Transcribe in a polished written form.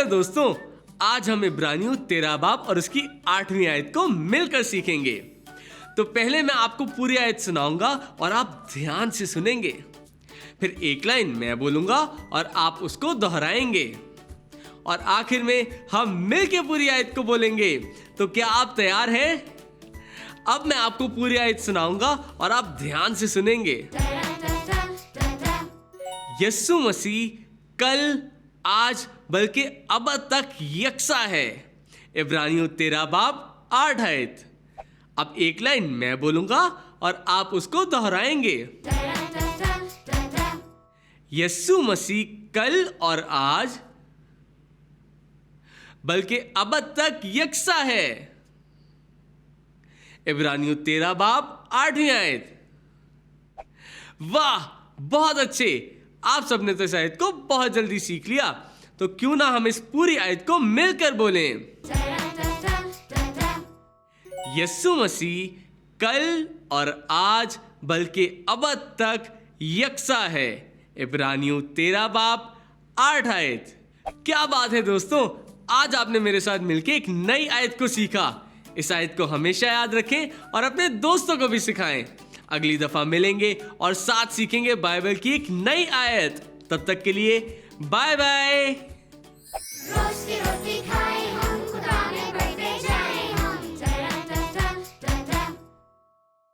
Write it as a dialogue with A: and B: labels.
A: Hello दोस्तों, आज हम इब्रानियों 13 बाब और उसकी 8वीं आयत को मिलकर सीखेंगे। तो पहले मैं आपको पूरी आयत सुनाऊंगा और आप ध्यान से सुनेंगे। फिर एक लाइन मैं बोलूंगा और आप उसको दोहराएंगे और आखिर में हम मिलकर पूरी आयत को बोलेंगे। तो क्या आप तैयार हैं? अब मैं आपको पूरी आयत सुनाऊंगा और आप ध्यान से सुनेंगे। यीशु मसीह कल, आज, बल्कि अब तक यकसा है। इब्रानियों 13 बाब 8 आयत। अब एक लाइन मैं बोलूंगा और आप उसको दोहराएंगे। यीशु मसीह कल और आज, बल्कि अब तक यकसा है। इब्रानियों 13 बाब 8वीं आयत। वाह, बहुत अच्छे। आप सबने तो इस आयत को बहुत जल्दी सीख लिया। तो क्यों ना हम इस पूरी आयत को मिलकर बोलें। यीशु मसीह कल और आज, बल्कि अब तक यकसा है। इब्रानियों 13 बाब 8 आयत। क्या बात है दोस्तों, आज आपने मेरे साथ मिलकर एक नई आयत को सीखा। इस आयत को हमेशा याद रखें और अपने दोस्तों को भी सिखाएं। अगली दफा मिलेंगे और साथ सीखेंगे बाइबल की एक नई आयत। तब तक के लिए बाय बाय।
B: रोज की रोटी खा